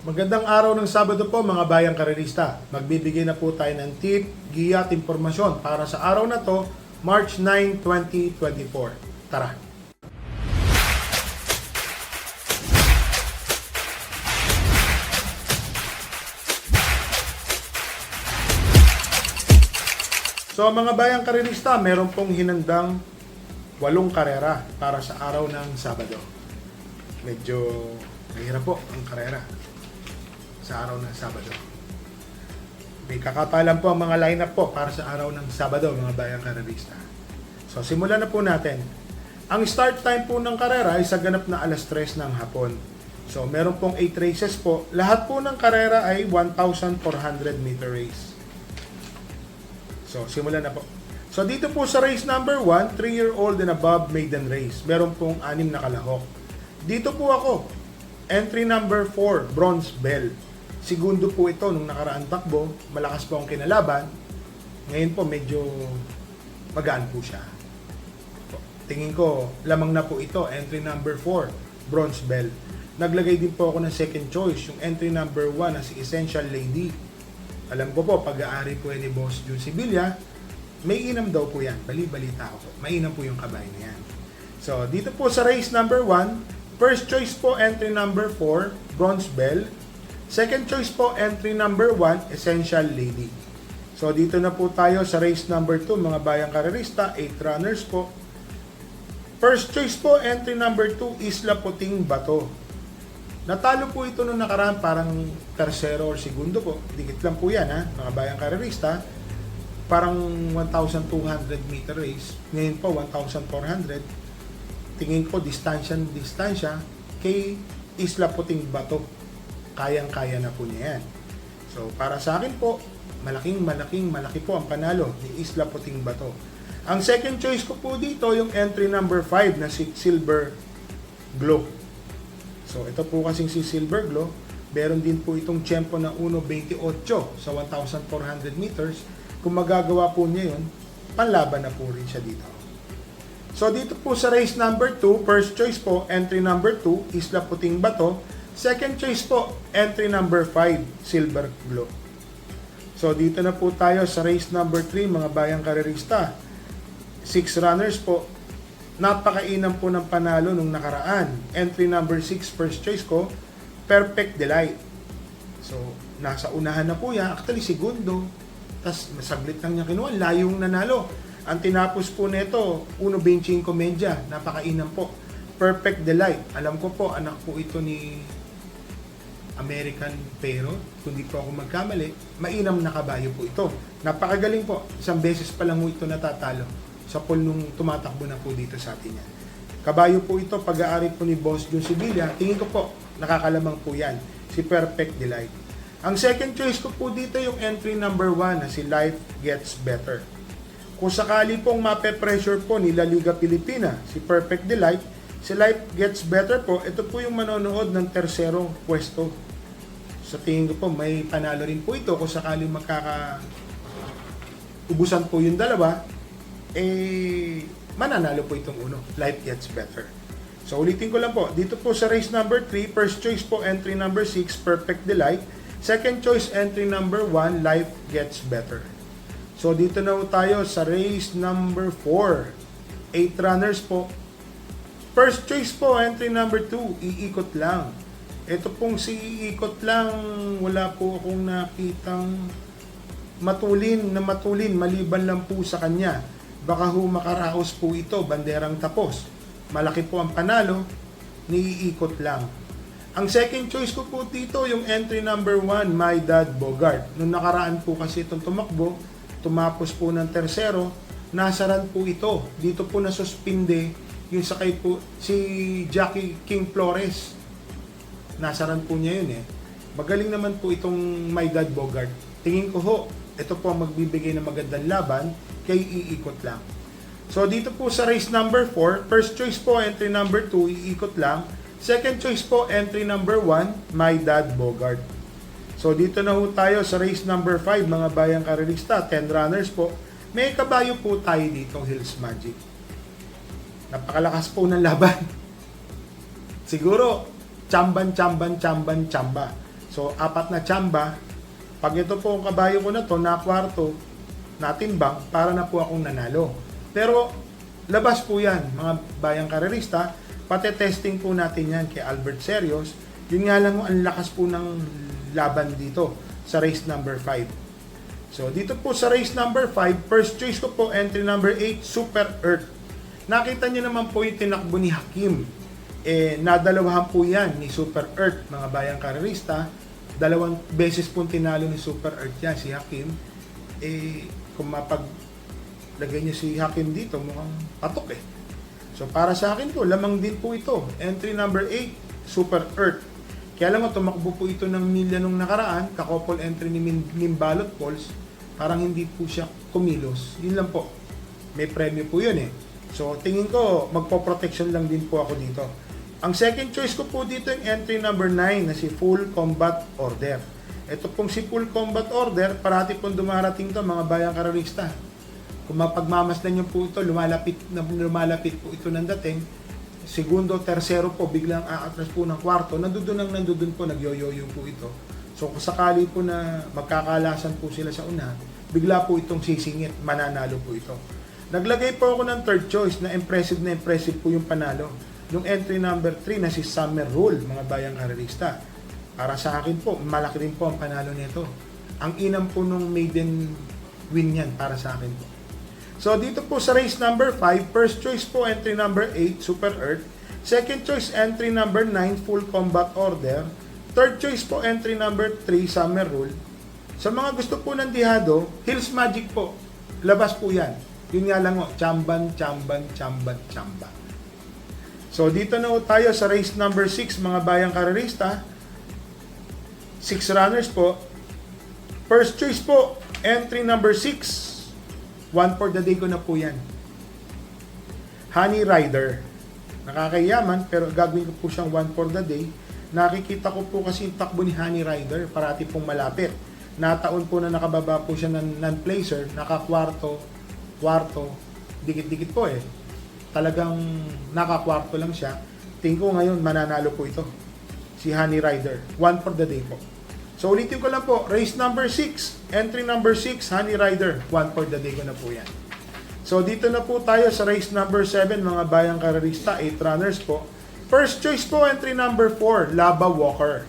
Magandang araw ng Sabado po mga bayang karerista. Magbibigay na po tayo ng tip, giya at impormasyon para sa araw na to, March 9, 2024. Tara! So mga bayang karerista, meron pong hinandang 8 karera para sa araw ng Sabado. Medyo mahirap po ang karera sa araw ng Sabado. May kakapalan po ang mga lineup po para sa araw ng Sabado, mga bayang karerista. So, simulan na po natin. Ang start time po ng karera ay sa ganap na alas 3 ng hapon. So, meron pong 8 races po. Lahat po ng karera ay 1,400 meter race. So, simulan na po. So, dito po sa race number 1, 3-year-old and above maiden race. Meron pong 6 na kalahok. Dito po ako, entry number 4, Bronze Bell. Segundo po ito nung nakaraang takbo, malakas po ang kinalaban. Ngayon po medyo magaan po siya. Tingin ko, lamang na po ito, entry number 4, Bronze Bell. Naglagay din po ako ng second choice, yung entry number 1 na si Essential Lady. Alam ko po, pag-aari po ni Boss Jun Sibilia, may inam daw po yan. Bali-balita ako po. Mainam po yung kabay na yan. So, dito po sa race number 1, first choice po, entry number 4, Bronze Bell. Second choice po, entry number 1, Essential Lady. So, dito na po tayo sa race number 2, mga bayang karerista, 8 runners po. First choice po, entry number 2, Isla Puting Bato. Natalo po ito nung nakaraan, parang tersero or segundo po. Dikit lang po yan, ha, mga bayang karerista. Parang 1,200 meter race. Ngayon po, 1,400. Tingin ko, distansya kay Isla Puting Bato. Kayang-kaya na po niya yan. So, para sa akin po, malaki po ang panalo ni Isla Puting Bato. Ang second choice ko po dito, yung entry number 5 na si Silver Glow. So, ito po kasing si Silver Glow. Meron din po itong tempo na 1.28 sa 1,400 meters. Kung magagawa po niya yun, panlaban na po rin siya dito. So, dito po sa race number 2, first choice po, entry number 2, Isla Puting Bato. Second choice po, entry number 5, Silver Glow. So, dito na po tayo sa race number 3, mga bayang karerista. 6 runners po. Napakainam po ng panalo nung nakaraan. Entry number 6, first choice ko, Perfect Delight. So, nasa unahan na po yan. Actually, segundo. Tapos, masaglit lang niya kinuha. Layong nanalo. Ang tinapos po nito, 1.25 medya. Napakainam po. Perfect Delight. Alam ko po, anak po ito ni American Pero, kung di po ako magkamali, mainam na kabayo po ito. Napakagaling po. Isang beses pa lang mo ito natatalo sa pool nung tumatakbo na po dito sa atin yan. Kabayo po ito, pag-aari po ni Boss Jun Sibilia, tingin ko po, nakakalamang po yan, si Perfect Delight. Ang second choice ko po dito, yung entry number 1 na si Life Gets Better. Kung sakali pong mape-pressure po ni La Liga Pilipina, si Perfect Delight, si Life Gets Better po, ito po yung manonood ng terserong pwesto. Sa tingin ko po, may panalo rin po ito kung sakaling ubusan po yung dalawa, mananalo po itong uno. Life Gets Better. So, ulitin ko lang po. Dito po sa race number 3, first choice po, entry number 6, Perfect Delight. Second choice, entry number 1, Life Gets Better. So, dito na po tayo sa race number 4. 8 runners po. First choice po, entry number 2, Iikot Lang. Ito pong si Iikot Lang, wala po akong nakitang matulin, maliban lang po sa kanya. Baka ho makaraos po ito, banderang tapos. Malaki po ang panalo, ni Iikot Lang. Ang second choice ko po dito, yung entry number 1, My Dad Bogart. Nung nakaraan po kasi itong tumakbo, tumapos po ng tersero, nasaran po ito. Dito po nasuspinde yung sakay po si Jackie King Flores. Nasaran po niya yun eh. Magaling naman po itong My Dad Bogart. Tingin ko ho, ito po ang magbibigay ng magandang laban kay Iikot Lang. So dito po sa race number 4, first choice po entry number 2, Iikot Lang. Second choice po entry number 1, My Dad Bogart. So dito na ho tayo sa race number 5, mga bayang karerista, 10 runners po. May kabayo po tayo dito, Hills Magic. Napakalakas po ng laban. Siguro, chamba. So, 4 na tsamba. Pag ito po ang kabayo ko na to, na kwarto, natimbang, para na po akong nanalo. Pero, labas po yan, mga bayang karerista. Pati-testing po natin yan kay Albert Serios. Yun nga lang, ang lakas po ng laban dito sa race number 5. So, dito po sa race number 5, first choice ko po, entry number 8, Super Earth. Nakita nyo naman po yung tinakbo ni Hakim. Nadalawahan po yan ni Super Earth, mga bayang karerista. 2 beses po tinalo ni Super Earth yan, si Hakim. Kung mapaglagay nyo si Hakim dito, mukhang patok eh. So, para sa akin po, lamang din po ito. Entry number 8, Super Earth. Kaya alam mo, tumakbo po ito ng milya nung nakaraan, kakopol entry ni Balot Pulse, parang hindi po siya kumilos. Yun lang po. May premyo po yun eh. So, tingin ko, magpo-protection lang din po ako dito. Ang second choice ko po dito yung entry number 9 na si Full Combat Order. Ito pong si Full Combat Order, parati pong dumarating to mga bayang karerista. Kung mapagmamasdan nyo po ito, lumalapit po ito ng dating, segundo, tersero po, biglang aatras po ng kwarto, nandudun po, nagyoyoyo po ito. So, kung sakali po na magkakalasan po sila sa una, bigla po itong sisingit, mananalo po ito. Naglagay po ako ng third choice na impressive po yung panalo. Yung entry number 3 na si Summer Rule, mga bayang karerista. Para sa akin po, malaki rin po ang panalo nito. Ang inam po nung maiden win yan para sa akin po. So, dito po sa race number 5, first choice po entry number 8, Super Earth. Second choice entry number 9, Full Combat Order. Third choice po entry number 3, Summer Rule. Sa mga gusto po ng dihado, Hills Magic po. Labas po yan. Yun nga lang o, chamban. So, dito na tayo sa race number 6, mga bayang karerista. 6 runners po. First choice po, entry number 6. One for the day ko na po yan. Honey Rider. Nakakayaman, pero gagawin ko po siyang one for the day. Nakikita ko po kasi yung takbo ni Honey Rider, parati pong malapit. Nataon po na nakababa po siya ng non-placer, nakakwarto, dikit-dikit po eh. Talagang nakakwarto lang siya. Tingin ko ngayon, mananalo po ito. Si Honey Rider. One for the day po. So, ulitin ko lang po, race number 6, entry number 6, Honey Rider, one for the day ko na po yan. So, dito na po tayo sa race number 7, mga bayang karerista, 8 runners po. First choice po, entry number 4, Lava Walker.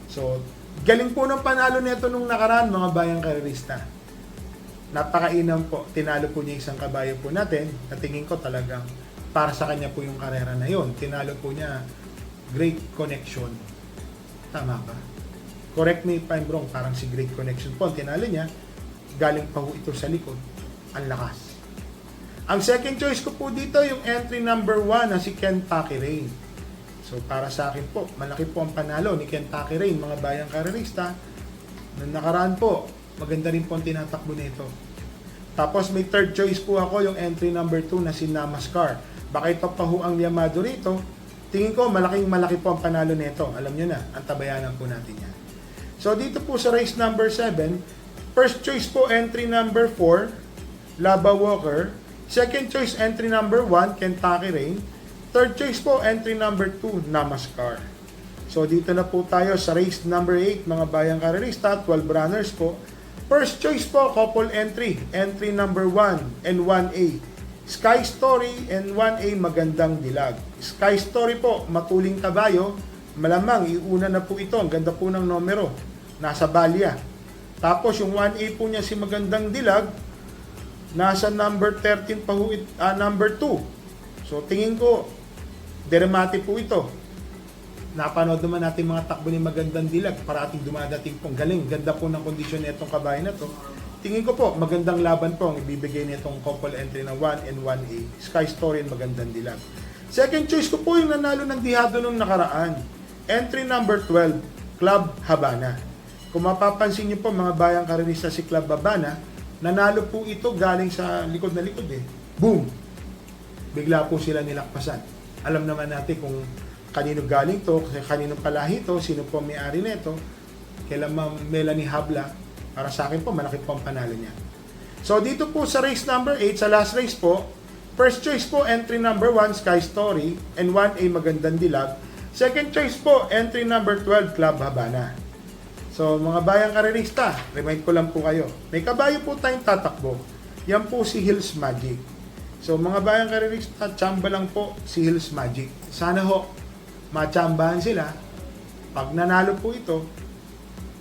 So, galing po ng panalo nito nung nakaraan, mga bayang karerista. Napakainam po, tinalo po niya isang kabayo po natin, natingin ko talagang para sa kanya po yung karera na yun. Tinalo po niya, Great Connection. Tama ba? Correct me if I'm wrong, parang si Great Connection po, ang tinalo niya, galing pa ho ito sa likod, ang lakas. Ang second choice ko po dito, yung entry number 1 na si Kentucky Rain. So, para sa akin po, malaki po ang panalo ni Kentucky Rain, mga bayang karerista. Nung nakaraan po, maganda rin po ang tinatakbo nito. Tapos may third choice po ako, yung entry number 2 na si Namaskar. Baka ito pa ho ang Yamado rito. Tingin ko, malaki po ang panalo nito. Alam nyo na, ang tabayanan po natin yan. So, dito po sa race number 7, first choice po, entry number 4, Lava Walker. Second choice, entry number 1, Kentucky Rain. Third choice po, entry number 2, Namaskar. So, dito na po tayo sa race number 8, mga bayang karerista, 12 runners po. First choice po, couple entry, entry number 1 and 1A. Sky Story and 1A, Magandang Dilag. Sky Story po, matuling kabayo. Malamang, iuna na po ito. Ang ganda po ng numero. Nasa Balya. Tapos, yung 1A po niya si Magandang Dilag, nasa number 13 pa ho, number 2. So, tingin ko, dermati po ito. Napanood naman natin mga takbo ni Magandang Dilag. Parating dumadating pong galing. Ganda po ng kondisyon nitong kabayo na to. Tingin ko po, magandang laban po ang ibibigay nitong couple entry na 1 and 1A. Sky Story and Magandang Dilag. Second choice ko po yung nanalo ng dihado nung nakaraan. Entry number 12, Club Habana. Kung mapapansin niyo po mga bayang karerista si Club Habana, nanalo po ito galing sa likod na likod eh. Boom! Bigla po sila nilakpasan. Alam naman natin kung kanino galing to, kaninong palahi to, sino po may-ari nito. Kailan Ma'am Melanie Habla, para sa akin po, malaki po ang panalo niya. So dito po sa race number 8, sa last race po, first choice po, entry number 1, Sky Story, and 1A, Magandang Dilag. Second choice po, entry number 12, Club Habana. So, mga bayang karerista, remind ko lang po kayo. May kabayo po tayong tatakbo. Yan po si Hills Magic. So, mga bayang karerista, tsamba lang po si Hills Magic. Sana ho, matsambahan sila. Pag nanalo po ito,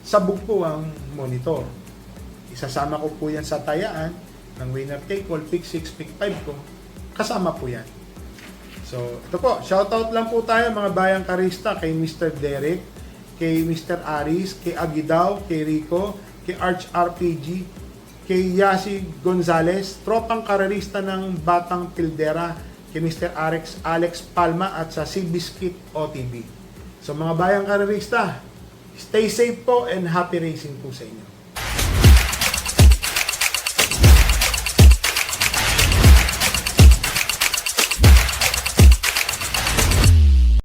sabog po ang monitor. Isasama ko po yan sa tayaan ng winner take all, pick 6, pick 5 ko. Kasama po yan. So, ito po, shoutout lang po tayo mga bayang karista kay Mr. Derek, kay Mr. Aris, kay Aguidaw, kay Rico, kay Arch RPG, kay Yasi Gonzalez, tropang karerista ng Batang Pildera, kay Mr. Alex Palma at sa Seabiscuit OTB. So mga bayang karerista, stay safe po and happy racing po sa inyo.